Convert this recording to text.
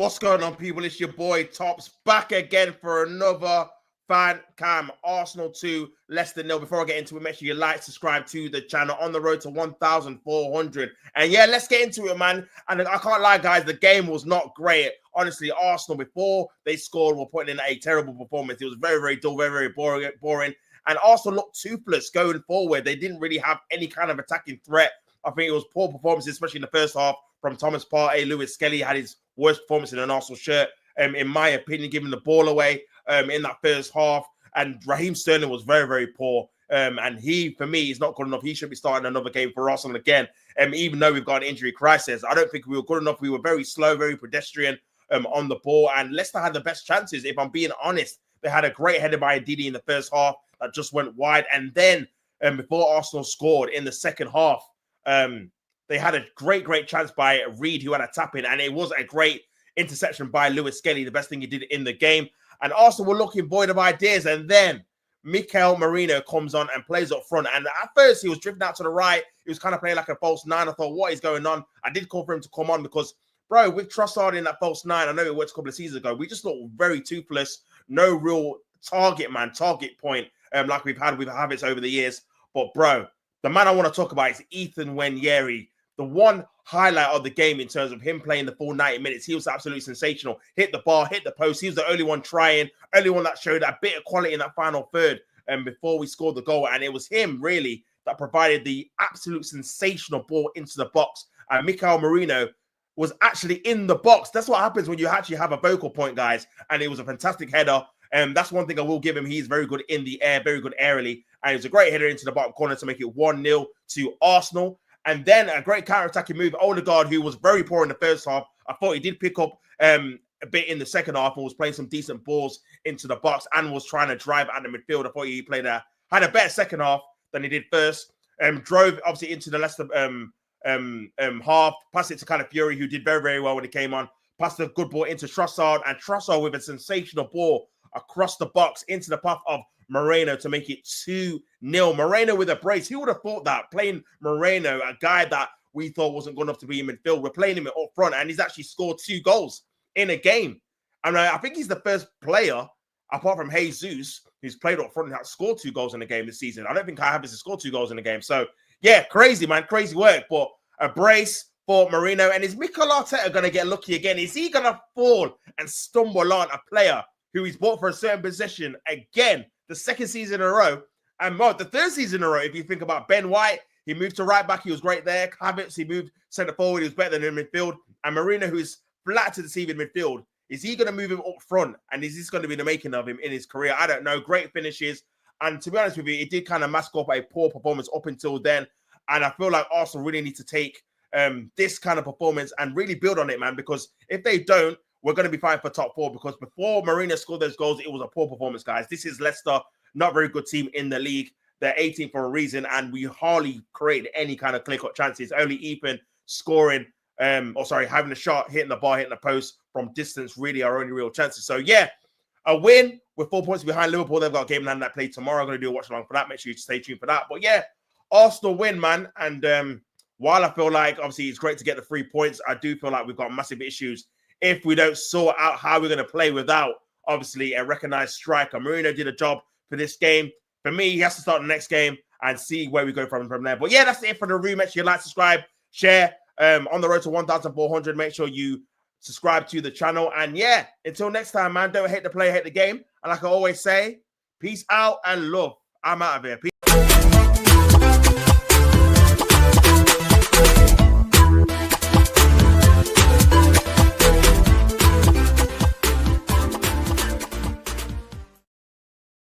What's going on, people? It's your boy Tops back again for another fan cam. Arsenal 2, Leicester 0. Before I get into it, make sure you like, subscribe to the channel on the road to 1,400. And yeah, let's get into it, man. And I can't lie, guys, the game was not great. Honestly, Arsenal, before they scored, were putting in a terrible performance. It was very, very dull, very, very boring. And Arsenal looked toothless going forward. They didn't really have any kind of attacking threat. I think it was poor performances, especially in the first half from Thomas Partey. Lewis Skelly had his worst performance in an Arsenal shirt, in my opinion, giving the ball away in that first half. And Raheem Sterling was very, very poor. And he, for me, is not good enough. He should be starting another game for Arsenal again. Even though we've got an injury crisis, I don't think we were good enough. We were very slow, very pedestrian on the ball. And Leicester had the best chances, if I'm being honest. They had a great header by Ndidi in the first half that just went wide. And then before Arsenal scored in the second half, they had a great chance by Reed, who had a tap in, and it was a great interception by Lewis Skelly, the best thing he did in the game. And Arsenal were looking void of ideas, and then Merino comes on and plays up front. And at first, he was drifting out to the right. He was kind of playing like a false nine. I thought, what is going on? I did call for him to come on because, bro, with Trossard in that false nine, I know it worked a couple of seasons ago. We just looked very toothless. No real target point, like we've had with habits over the years. But, bro, the man I want to talk about is Ethan Nwaneri. The one highlight of the game in terms of him playing the full 90 minutes, he was absolutely sensational. Hit the bar, hit the post. He was the only one trying, only one that showed a bit of quality in that final third before we scored the goal. And it was him, really, that provided the absolute sensational ball into the box. And Merino was actually in the box. That's what happens when you actually have a focal point, guys. And it was a fantastic header. And that's one thing I will give him. He's very good in the air, very good aerially. And it was a great header into the bottom corner to make it 1-0 to Arsenal. And then a great counter-attacking move. Odegaard, who was very poor in the first half. I thought he did pick up a bit in the second half and was playing some decent balls into the box and was trying to drive at the midfield. I thought he had a better second half than he did first. Drove, obviously, into the Leicester half. Passed it to kind of Fury, who did very, very well when he came on. Passed a good ball into Trossard. And Trossard with a sensational ball across the box into the path of Merino to make it 2-0. Merino with a brace. Who would have thought that? Playing Merino, a guy that we thought wasn't good enough to be in midfield, we're playing him up front, and he's actually scored 2 goals in a game. And I think he's the first player, apart from Jesus, who's played up front and has scored 2 goals in a game this season. I don't think Kai Havertz has scored 2 goals in a game. So, yeah, crazy, man. Crazy work. But a brace for Merino. And is Mikel Arteta going to get lucky again? Is he going to fall and stumble on a player who he's bought for a certain position again, the second season in a row, and the third season in a row? If you think about Ben White, he moved to right back, he was great there. Havertz, he moved centre forward, he was better than in midfield. And Merino, who's flat to deceive in midfield, is he going to move him up front? And is this going to be the making of him in his career? I don't know. Great finishes. And to be honest with you, it did kind of mask up a poor performance up until then. And I feel like Arsenal really need to take this kind of performance and really build on it, man, because if they don't, we're going to be fighting for top 4, because before Merino scored those goals, it was a poor performance, guys. This is Leicester, not very good team in the league. They're 18th for a reason, and we hardly created any kind of clear-cut chances. Only Ethan scoring, having a shot, hitting the bar, hitting the post from distance, really our only real chances. So, yeah, a win with 4 points behind Liverpool. They've got a game in hand that play tomorrow. I'm going to do a watch-along for that. Make sure you stay tuned for that. But, yeah, Arsenal win, man. And while I feel like, obviously, it's great to get the 3 points, I do feel like we've got massive issues if we don't sort out how we're going to play without, obviously, a recognized striker. Merino did a job for this game. For me, he has to start the next game and see where we go from there. But yeah, that's it for the review. Make sure you like, subscribe, share. On the road to 1,400. Make sure you subscribe to the channel. And yeah, until next time, man, don't hate the play, hate the game. And like I always say, peace out and love. I'm out of here. Peace.